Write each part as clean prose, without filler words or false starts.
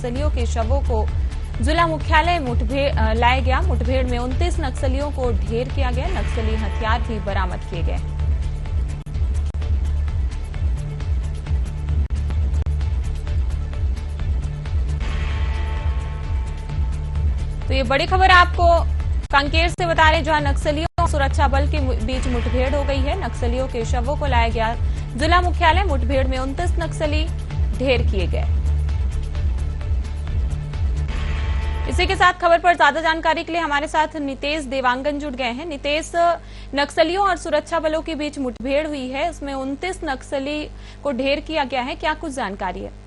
नक्सलियों के शवों को जिला मुख्यालय लाया गया। मुठभेड़ में 29 नक्सलियों को ढेर किया गया। नक्सली हथियार भी बरामद किए गए। तो ये बड़ी खबर आपको कांकेर से बता रहे हैं, जहां नक्सलियों और सुरक्षा बल के बीच मुठभेड़ हो गई है। नक्सलियों के शवों को लाया गया जिला मुख्यालय। मुठभेड़ में 29 नक्सली ढेर किए गए। इसी के साथ खबर पर ज्यादा जानकारी के लिए हमारे साथ नितेश देवांगन जुड़ गए हैं। नितेश, नक्सलियों और सुरक्षा बलों के बीच मुठभेड़ हुई है, इसमें 29 नक्सली को ढेर किया गया है, क्या कुछ जानकारी है?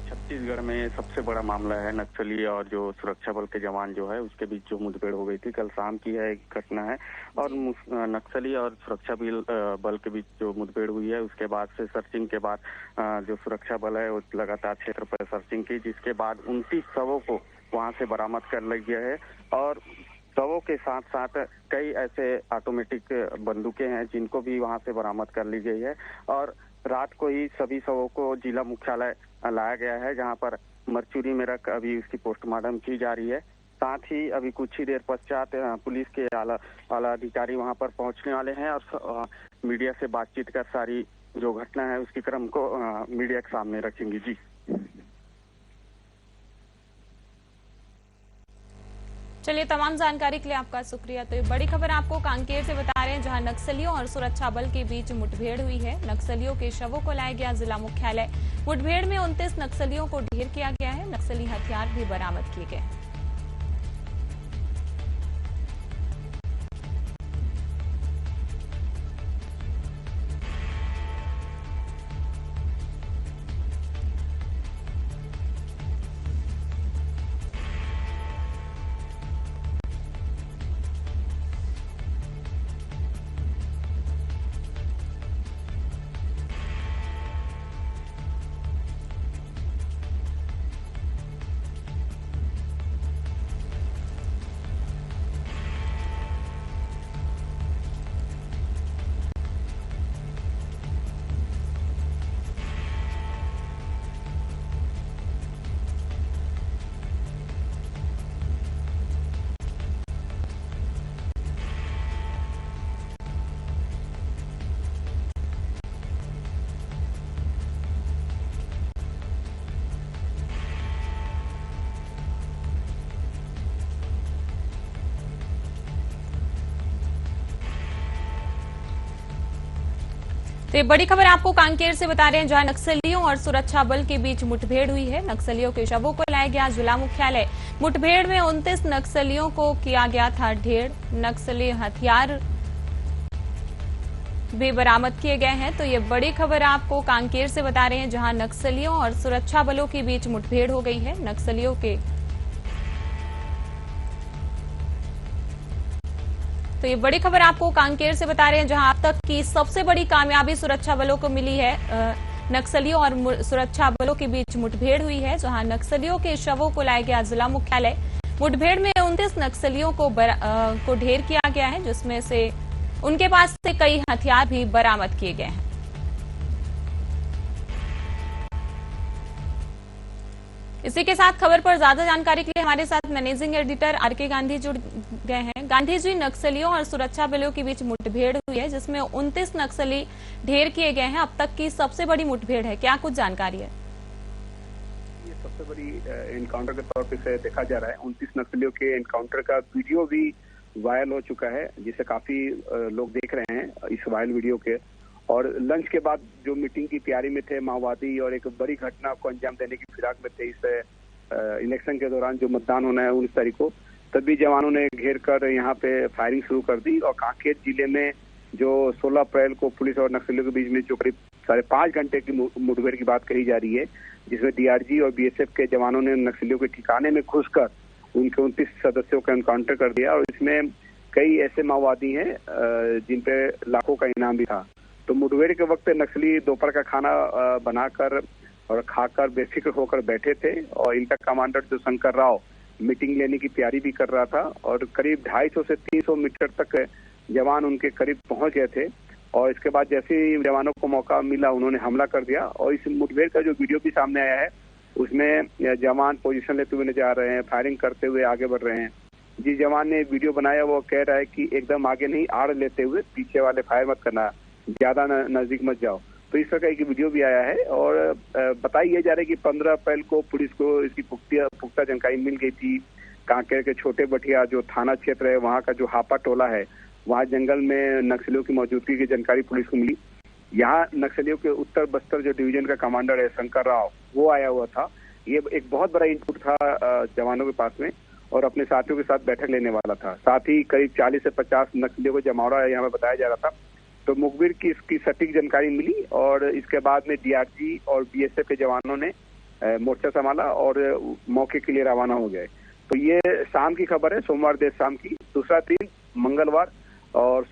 छत्तीसगढ़ में सबसे बड़ा मामला है नक्सली और जो सुरक्षा बल के जवान जो है उसके बीच जो मुठभेड़ हो गई थी, कल शाम की है एक घटना है। और नक्सली और सुरक्षा बल के बीच जो मुठभेड़ हुई है उसके बाद से सर्चिंग के बाद जो सुरक्षा बल है वो लगातार क्षेत्र पर सर्चिंग की, जिसके बाद 29 शवों को वहां से बरामद कर लिया गया है। और शवों के साथ साथ कई ऐसे ऑटोमेटिक बंदूकें हैं जिनको भी वहां से बरामद कर ली गई है। और रात को ही सभी शवों को जिला मुख्यालय लाया गया है, जहां पर मरचुरी में रख अभी उसकी पोस्टमार्टम की जा रही है। साथ ही अभी कुछ ही देर पश्चात पुलिस के आला अधिकारी वहां पर पहुंचने वाले हैं और मीडिया से बातचीत कर सारी जो घटना है उसकी क्रम को मीडिया के सामने रखेंगी। जी चलिए, तमाम जानकारी के लिए आपका शुक्रिया। तो ये बड़ी खबर आपको कांकेर से बता रहे हैं, जहां नक्सलियों और सुरक्षा बल के बीच मुठभेड़ हुई है। नक्सलियों के शवों को लाया गया जिला मुख्यालय। मुठभेड़ में 29 नक्सलियों को ढेर किया गया है। नक्सली हथियार भी बरामद किए गए। तो ये बड़ी खबर आपको कांकेर से बता रहे हैं, जहां नक्सलियों और सुरक्षा बल के बीच मुठभेड़ हुई है। नक्सलियों के शवों को लाया गया जिला मुख्यालय। मुठभेड़ में 29 नक्सलियों को किया गया था ढेर। नक्सली हथियार भी बरामद किए गए हैं। तो ये बड़ी खबर आपको कांकेर से बता रहे हैं, जहां नक्सलियों और सुरक्षा बलों के बीच मुठभेड़ हो गई है। नक्सलियों के तो ये बड़ी खबर आपको कांकेर से बता रहे हैं, जहां अब तक की सबसे बड़ी कामयाबी सुरक्षा बलों को मिली है। नक्सलियों और सुरक्षा बलों के बीच मुठभेड़ हुई है, जहां नक्सलियों के शवों को लाया गया जिला मुख्यालय। मुठभेड़ में 29 नक्सलियों को ढेर किया गया है, जिसमें से उनके पास से कई हथियार भी बरामद किए गए हैं। इसी के साथ खबर पर ज्यादा जानकारी के लिए हमारे साथ मैनेजिंग एडिटर आरके गांधी जुड़ गए हैं। गांधी जी, नक्सलियों और सुरक्षा बलों के बीच मुठभेड़ हुई है, जिसमें 29 नक्सली ढेर किए गए हैं। अब तक की सबसे बड़ी मुठभेड़ है, क्या कुछ जानकारी है? ये सबसे बड़ी एनकाउंटर के तौर पे देखा जा रहा है। 29 नक्सलियों के एनकाउंटर का वीडियो भी वायरल हो चुका है, जिसे काफी लोग देख रहे हैं इस वायरल वीडियो के। और लंच के बाद जो मीटिंग की तैयारी में थे माओवादी और एक बड़ी घटना को अंजाम देने की फिराक में थे, इस इलेक्शन के दौरान जो मतदान होना है 19 तारीख को, तभी जवानों ने घेर कर यहाँ पे फायरिंग शुरू कर दी। और कांकेर जिले में जो 16 अप्रैल को पुलिस और नक्सलियों के बीच में जो करीब 5.5 घंटे की मुठभेड़ की बात कही जा रही है, जिसमें डीआरजी और बीएसएफ के जवानों ने नक्सलियों के ठिकाने में घुसकर उनके 29 सदस्यों का एनकाउंटर कर दिया। और इसमें कई ऐसे माओवादी हैं जिन पे लाखों का इनाम भी था। तो मुठभेड़ के वक्त नक्सली दोपहर का खाना बनाकर और खाकर बेफिक्र होकर बैठे थे। और इनका कमांडर जो शंकर राव मीटिंग लेने की तैयारी भी कर रहा था। और करीब 250 से 300 मीटर तक जवान उनके करीब पहुंच गए थे। और इसके बाद जैसे ही जवानों को मौका मिला, उन्होंने हमला कर दिया। और इस मुठभेड़ का जो वीडियो भी सामने आया है, उसमें जवान पोजीशन लेते हुए नजर आ रहे हैं, फायरिंग करते हुए आगे बढ़ रहे हैं। जिस जवान ने वीडियो बनाया वो कह रहा है कि एकदम आगे नहीं, आड़ लेते हुए पीछे वाले फायर मत करना, ज्यादा नजदीक मत जाओ। तो इस तरह की वीडियो भी आया है। और बताई ये जा रहा है कि 15 अप्रैल को पुलिस को इसकी पुख्ता जानकारी मिल गई थी। कांकेर के छोटे बठिया जो थाना क्षेत्र है, वहाँ का जो हापा टोला है, वहाँ जंगल में नक्सलियों की मौजूदगी की जानकारी पुलिस को मिली। यहाँ नक्सलियों के उत्तर बस्तर जो डिवीजन का कमांडर है शंकर राव, वो आया हुआ था। ये एक बहुत बड़ा इनपुट था जवानों के पास में, और अपने साथियों के साथ बैठक लेने वाला था। साथ ही करीब 40 से 50 नक्सलियों को जमावड़ा यहाँ पे बताया जा रहा था। तो मुखबिर की इसकी सटीक जानकारी मिली और इसके बाद में डीआरजी और बीएसएफ के जवानों ने मोर्चा संभाला और मौके के लिए रवाना हो गए। तो ये शाम की खबर है, सोमवार देर शाम की। दूसरा दिन मंगलवार, और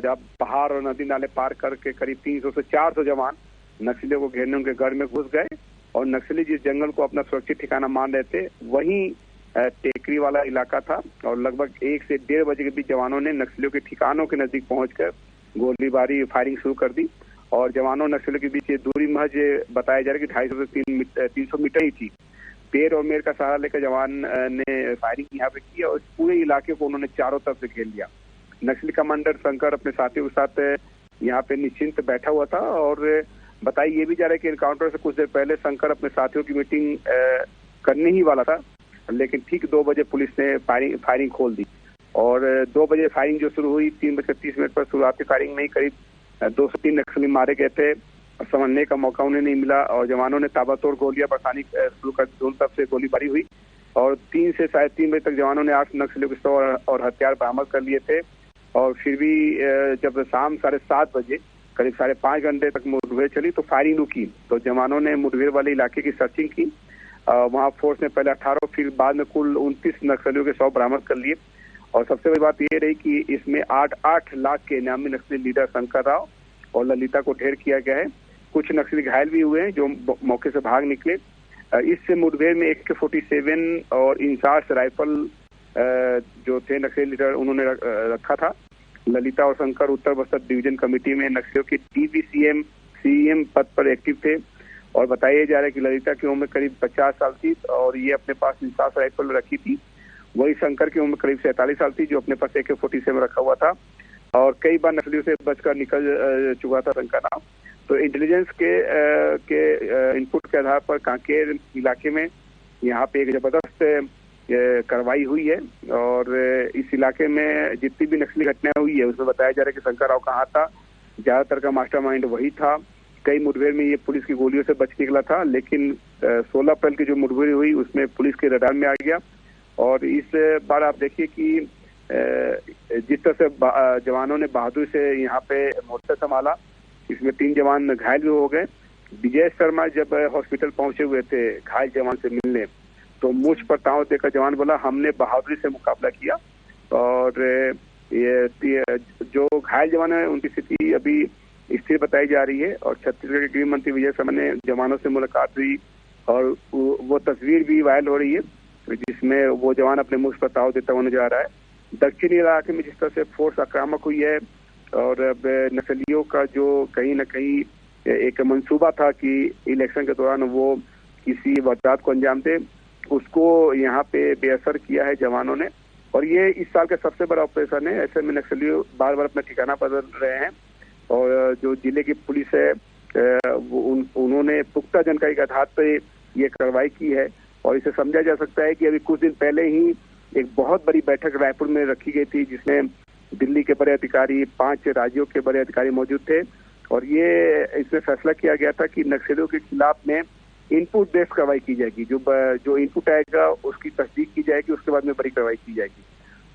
जब पहाड़ और नदी नाले पार करके करीब 300 से 400 जवान नक्सलियों को घेरने उनके घर में घुस गए। और नक्सली जिस जंगल को अपना सुरक्षित ठिकाना मान रहे थे, वहीं टेकरी वाला इलाका था। और लगभग 1 से 1:30 बजे के बीच जवानों ने नक्सलियों के ठिकानों के नजदीक पहुंचकर गोलीबारी फायरिंग शुरू कर दी। और जवानों नक्सलियों के बीच दूरी महज बताया जा रहा है कि 250 से 300 मीटर ही थी। पेड़ और मेड़ का सहारा लेकर जवान ने फायरिंग यहाँ पे की और पूरे इलाके को उन्होंने चारों तरफ से घेर लिया। नक्सली कमांडर शंकर अपने साथियों के साथ यहाँ पे निश्चिंत बैठा हुआ था। और बताई ये भी जा रहा है कि एनकाउंटर से कुछ देर पहले शंकर अपने साथियों की मीटिंग करने ही वाला था, लेकिन ठीक 2 बजे पुलिस ने फायरिंग खोल दी। और 2 बजे फायरिंग जो शुरू हुई, 3:30 पर शुरुआती फायरिंग में ही करीब 2 से 3 नक्सली मारे गए थे। समझने का मौका उन्हें नहीं मिला और जवानों ने ताबड़तोड़ गोलियां बरसानी शुरू कर, दोनों तरफ से गोलीबारी हुई। और 3 से 3:30 बजे तक जवानों ने 8 नक्सलियों के शव और हथियार बरामद कर लिए थे। और फिर भी जब शाम 7:30 बजे करीब 5.5 घंटे तक मुठभेड़ चली तो फायरिंग रुकी। तो जवानों ने मुठभेड़ वाले इलाके की सर्चिंग की। वहाँ फोर्स ने पहले 18, फिर बाद में कुल 29 नक्सलियों के शव बरामद कर लिए। और सबसे बड़ी बात ये रही कि इसमें 8 लाख के इनामी नक्सली लीडर शंकर राव और ललिता को ढेर किया गया है। कुछ नक्सली घायल भी हुए हैं जो मौके से भाग निकले। इससे मुठभेड़ में AK-47 और इंसास राइफल जो थे नक्सली लीडर उन्होंने रखा था। ललिता और शंकर उत्तर बस्तर डिवीजन कमेटी में नक्सलियों के CM पद पर एक्टिव थे। और बताया जा रहा है कि ललिता की उम्र करीब 50 साल थी और ये अपने पास इंसास राइफल रखी थी। वही शंकर की उम्र करीब 47 साल थी जो अपने पास AK-47 रखा हुआ था। और कई बार नक्सलियों से बचकर निकल चुका था शंकर राव। तो इंटेलिजेंस के इनपुट के आधार पर कांकेर इलाके में यहाँ पे एक जबरदस्त कार्रवाई हुई है। और इस इलाके में जितनी भी नक्सली घटनाएं हुई है उसमें बताया जा रहा है कि शंकर राव कहाँ था, ज्यादातर का मास्टरमाइंड वही था। कई मुठभेड़ में ये पुलिस की गोलियों से बच निकला था, लेकिन 16 अप्रैल की जो मुठभेड़ हुई उसमें पुलिस के रडार में आ गया। और इस बार आप देखिए कि जिस तरह से जवानों ने बहादुरी से यहाँ पे मोर्चा संभाला, इसमें 3 जवान घायल भी हो गए। विजय शर्मा जब हॉस्पिटल पहुंचे हुए थे घायल जवान से मिलने, तो मुझ पर ताव देकर जवान बोला हमने बहादुरी से मुकाबला किया। और ये जो घायल जवान है उनकी स्थिति अभी स्थिर बताई जा रही है। और छत्तीसगढ़ के गृह मंत्री विजय शर्मा ने जवानों से मुलाकात हुई और वो तस्वीर भी वायरल हो रही है जिसमें वो जवान अपने मुझ पर ताव देता हुआ नजर आ रहा है। दक्षिणी इलाके में जिस तरह से फोर्स आक्रामक हुई है और अब नक्सलियों का जो कहीं न कहीं एक मंसूबा था कि इलेक्शन के दौरान वो किसी वारदात को अंजाम दे, उसको यहाँ पे बेअसर किया है जवानों ने। और ये इस साल का सबसे बड़ा ऑपरेशन है। ऐसे में नक्सलियों बार बार अपना ठिकाना बदल रहे हैं और जो जिले की पुलिस है उन्होंने पुख्ता जानकारी के आधार पर ये कार्रवाई की है। और इसे समझा जा सकता है कि अभी कुछ दिन पहले ही एक बहुत बड़ी बैठक रायपुर में रखी गई थी जिसमें दिल्ली के बड़े अधिकारी, 5 राज्यों के बड़े अधिकारी मौजूद थे। और ये इसमें फैसला किया गया था कि नक्सलियों के खिलाफ में इनपुट बेस्ड कार्रवाई की जाएगी। जो इनपुट आएगा उसकी तस्दीक की जाएगी, उसके बाद में बड़ी कार्रवाई की जाएगी।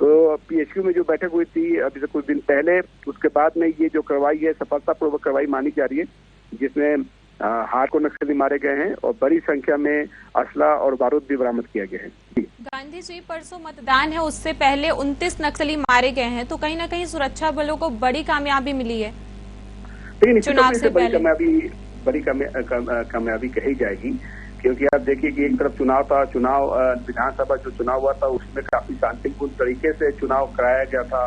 तो PHQ में जो बैठक हुई थी अभी से कुछ दिन पहले, उसके बाद में ये जो कार्रवाई है सफलतापूर्वक कार्रवाई मानी जा रही है, जिसमें हार्डकोर नक्सली मारे गए हैं और बड़ी संख्या में असला और बारूद भी बरामद किया गया है। गांधी जी, परसों मतदान है, उससे पहले 29 नक्सली मारे गए हैं, तो कहीं ना कहीं सुरक्षा बलों को बड़ी कामयाबी मिली है चुनाव से पहले। बड़ी कामयाबी कही जाएगी, क्योंकि आप देखिए कि एक तरफ चुनाव था, विधानसभा जो चुनाव हुआ था उसमें काफी शांतिपूर्ण तरीके से चुनाव कराया गया था।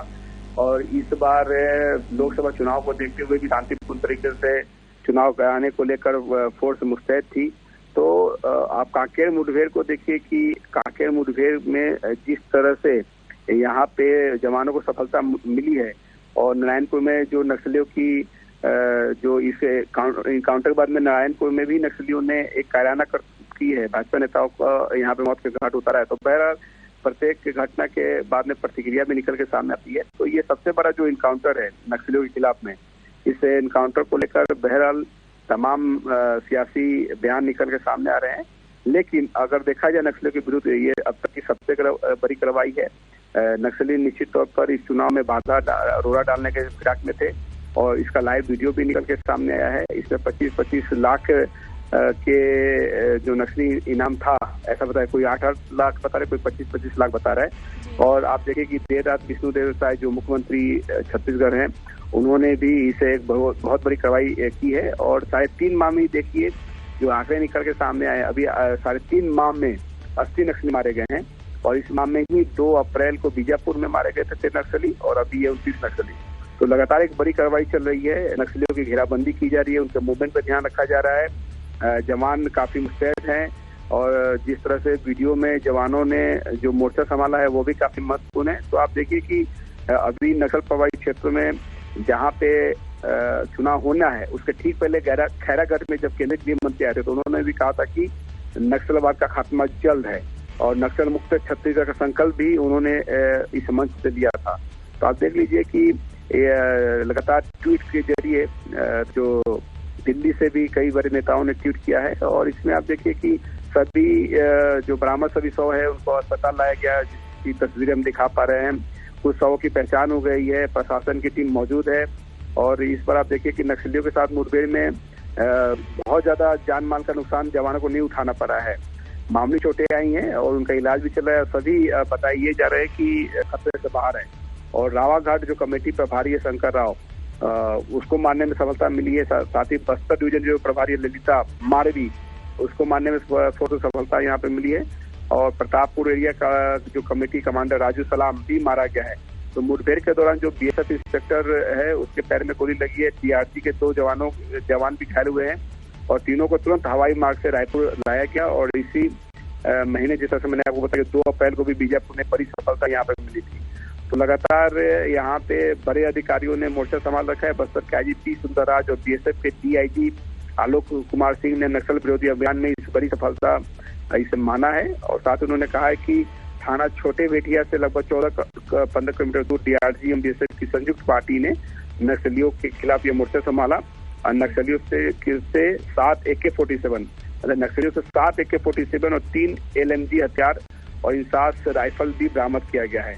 और इस बार लोकसभा चुनाव को देखते हुए भी शांतिपूर्ण तरीके से चुनाव कराने को लेकर फोर्स मुस्तैद थी। तो आप कांकेर मुठभेड़ को देखिए कि कांकेर मुठभेड़ में जिस तरह से यहाँ पे जवानों को सफलता मिली है और नारायणपुर में जो नक्सलियों की जो इस इनकाउंटर के बाद में नारायणपुर में भी नक्सलियों ने एक कायराना की है, भाजपा नेताओं को यहाँ पे मौत के घाट उतारा है। तो बहरहाल प्रत्येक घटना के बाद में प्रतिक्रिया भी निकल के सामने आती है। तो ये सबसे बड़ा जो इनकाउंटर है नक्सलियों के खिलाफ में, इस इनकाउंटर को लेकर बहरहाल तमाम सियासी बयान निकल के सामने आ रहे हैं। लेकिन अगर देखा जाए नक्सलियों के विरुद्ध ये अब तक की सबसे बड़ी कार्रवाई है। नक्सली निश्चित तौर पर इस चुनाव में बाधा रोड़ा डालने के फिराक में थे और इसका लाइव वीडियो भी निकल के सामने आया है। इसमें 25-25 लाख के जो नक्सली इनाम था ऐसा बताया, कोई 8-8 लाख बता रहे, कोई 25-25 लाख बता रहा है। और आप देखिए कि देर रात विष्णुदेव साय जो मुख्यमंत्री छत्तीसगढ़ हैं, उन्होंने भी इसे एक बहुत बड़ी कार्रवाई की है। और 3.5 माह में देखिए जो आंकड़े निकल के सामने आए, अभी 3.5 माह में 80 नक्सली मारे गए हैं और इस माह में ही 2 अप्रैल को बीजापुर में मारे गए थे 13 नक्सली और अभी ये 29 नक्सली। तो लगातार एक बड़ी कार्रवाई चल रही है। नक्सलियों की घेराबंदी की जा रही है, उनके मूवमेंट पर ध्यान रखा जा रहा है। जवान काफी मुस्तैद हैं और जिस तरह से वीडियो में जवानों ने जो मोर्चा संभाला है वो भी काफी महत्वपूर्ण है। तो आप देखिए कि अभी नक्सल प्रभावित क्षेत्रों में जहाँ पे चुनाव होना है उसके ठीक पहले खैरागढ़ में जब केंद्रीय गृह मंत्री आए थे तो उन्होंने भी कहा था कि नक्सलवाद का खात्मा जल्द है और नक्सल मुक्त छत्तीसगढ़ का संकल्प भी उन्होंने इस मंच से लिया था। तो आप देख लीजिए कि लगातार ट्वीट के जरिए जो दिल्ली से भी कई बड़े नेताओं ने ट्वीट किया है और इसमें आप देखिए कि सभी जो बरामद सभी शव है उनको अस्पताल लाया गया, जिसकी तस्वीरें हम दिखा पा रहे हैं। कुछ शवों की पहचान हो गई है, प्रशासन की टीम मौजूद है और इस पर आप देखिए कि नक्सलियों के साथ मुठभेड़ में बहुत ज्यादा जान माल का नुकसान जवानों को नहीं उठाना पड़ा है। मामूली चोटें आई हैं और उनका इलाज भी चल रहा है। सभी बताइए जा रहे हैं कि खतरे से बाहर है। और रावाघाट जो कमेटी प्रभारी है शंकर राव, उसको मारने में सफलता मिली है। साथ ही बस्तर डिवीजन जो प्रभारी है ललिता मारवी, उसको मारने में सफलता यहाँ पे मिली है। और प्रतापपुर एरिया का जो कमेटी कमांडर राजू सलाम भी मारा गया है। तो मुठभेड़ के दौरान जो बीएसएफ इंस्पेक्टर है उसके पैर में गोली लगी है। टीआरजी के 2 जवान भी घायल हुए हैं और तीनों को तुरंत हवाई मार्ग से रायपुर लाया गया। और इसी महीने जिस तरह से मैंने आपको बताया 2 अप्रैल को भी बीजापुर में बड़ी सफलता यहाँ पे मिली थी। तो लगातार यहाँ पे बड़े अधिकारियों ने मोर्चा संभाल रखा है। बस्तर के आईजीपी सुंदरराज और बीएसएफ के डीआईजी आलोक कुमार सिंह ने नक्सल विरोधी अभियान में इस बड़ी सफलता इसे माना है। और साथ उन्होंने कहा है कि थाना छोटे बेटिया से लगभग 14-15 किलोमीटर दूर डीआरजी और बीएसएफ की संयुक्त पार्टी ने नक्सलियों के खिलाफ ये मोर्चा संभाला और नक्सलियों से 7 AK-47 मतलब नक्सलियों से 7 AK-47 और 3 LMG हथियार और 50 राइफल भी बरामद किया गया है।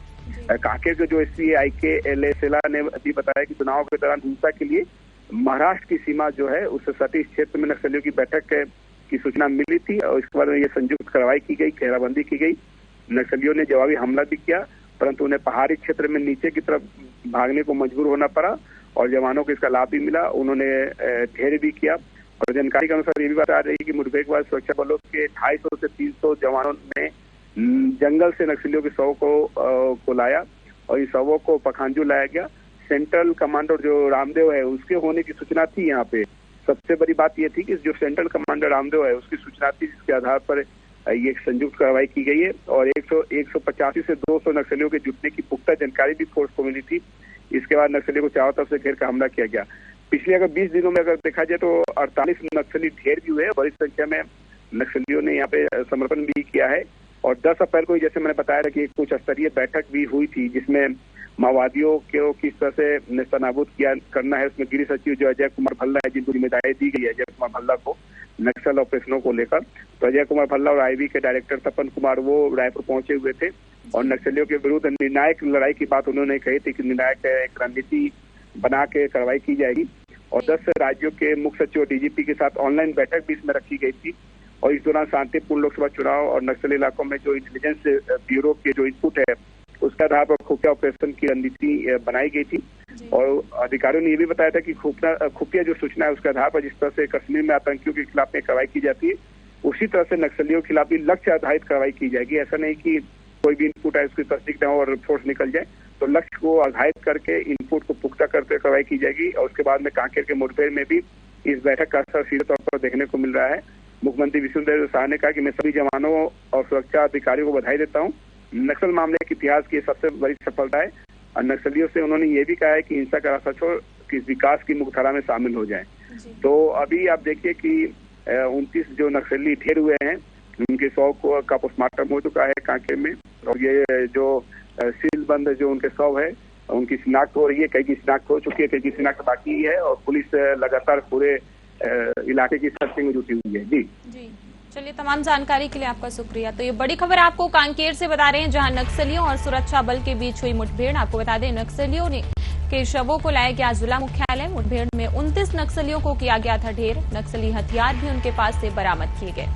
कांकेर के जो एसपी IK सेला ने भी बताया कि चुनाव के दौरान हिंसा के लिए महाराष्ट्र की सीमा जो है उससे सटी क्षेत्र में नक्सलियों की बैठक की सूचना मिली थी और इसके बाद ये संयुक्त कार्रवाई की गई, घेराबंदी की गई। नक्सलियों ने जवाबी हमला भी किया परंतु उन्हें पहाड़ी क्षेत्र में नीचे की तरफ भागने को मजबूर होना पड़ा और जवानों को इसका लाभ भी मिला। उन्होंने ढेर भी किया और जानकारी के अनुसार ये भी बता रही है कि मुठभेड़ के बाद सुरक्षा बलों के 250 से 300 जवानों ने जंगल से नक्सलियों के शवों को लाया और इन शवों को पखांजू लाया गया। सेंट्रल कमांडर जो रामदेव है उसके होने की सूचना थी। यहाँ पे सबसे बड़ी बात ये थी कि जो सेंट्रल कमांडर रामदेव है उसकी सूचना थी, जिसके आधार पर ये संयुक्त कार्रवाई की गई है और 185 से 200 नक्सलियों के जुटने की पुख्ता जानकारी भी फोर्स को मिली थी। इसके बाद नक्सलियों को चारों तरफ से घेर कर हमला किया गया। पिछले अगर 20 दिनों में अगर देखा जाए तो 48 नक्सली ढेर भी हुए, बड़ी संख्या में नक्सलियों ने यहाँ पे समर्पण भी किया है। और 10 अप्रैल को जैसे मैंने बताया था कि एक उच्च स्तरीय बैठक भी हुई थी जिसमें माओवादियों को किस तरह से नेस्तनाबूद करना है। उसमें गृह सचिव जो अजय कुमार भल्ला है, जिनको जिम्मेदारी दी गई है अजय कुमार भल्ला को नक्सल ऑपरेशनों को लेकर, तो अजय कुमार भल्ला और आईबी के डायरेक्टर तपन कुमार वो रायपुर पहुंचे हुए थे और नक्सलियों के विरुद्ध निर्णायक लड़ाई की बात उन्होंने कही थी कि निर्णायक एक रणनीति बना के कार्रवाई की जाएगी। और 10 राज्यों के मुख्य सचिव और डीजीपी के साथ ऑनलाइन बैठक भी इसमें रखी गई थी और इस दौरान शांतिपूर्ण लोकसभा चुनाव और नक्सली इलाकों में जो इंटेलिजेंस ब्यूरो के जो इनपुट है उसके आधार पर खुफिया ऑपरेशन की रणनीति बनाई गई थी। और अधिकारियों ने ये भी बताया था कि खुफिया जो सूचना है उसके आधार पर जिस तरह से कश्मीर में आतंकियों के खिलाफ में कार्रवाई की जाती है उसी तरह से नक्सलियों के खिलाफ भी लक्ष्य आधारित कार्रवाई की जाएगी। ऐसा नहीं कि कोई भी इनपुट है उसकी तस्दीक न हो और फोर्स निकल जाए, तो लक्ष्य को आधारित करके इनपुट को पुख्ता करते कार्रवाई की जाएगी। और उसके बाद में कांकेर के मुठभेड़ में भी इस बैठक का असर सीधे तौर पर देखने को मिल रहा है। मुख्यमंत्री विष्णुदेव साय ने कहा कि मैं सभी जवानों और सुरक्षा अधिकारियों को बधाई देता हूँ। नक्सल मामले के इतिहास की सबसे बड़ी सफलता है और नक्सलियों से उन्होंने ये भी कहा है कि हिंसा का रास्ता छोड़ कि विकास की मुख्यधारा में शामिल हो जाएं। तो अभी आप देखिए कि 29 जो नक्सली ढेर हुए हैं उनके 100 का पोस्टमार्टम हो चुका है कांकेर में, और ये जो सील बंद जो उनके 100 है उनकी शिनाख्त हो रही है, कई की शिनाख्त हो चुकी है, कई की शिनाख्त बाकी है, और पुलिस लगातार पूरे इलाके की सर्चिंग में जुटी हुई है। जी चलिए, तमाम जानकारी के लिए आपका शुक्रिया। तो ये बड़ी खबर आपको कांकेर से बता रहे हैं, जहां नक्सलियों और सुरक्षा बल के बीच हुई मुठभेड़। आपको बता दें, नक्सलियों ने के शवों को लाया गया जिला मुख्यालय। मुठभेड़ में 29 नक्सलियों को किया गया था ढेर। नक्सली हथियार भी उनके पास से बरामद किए गए।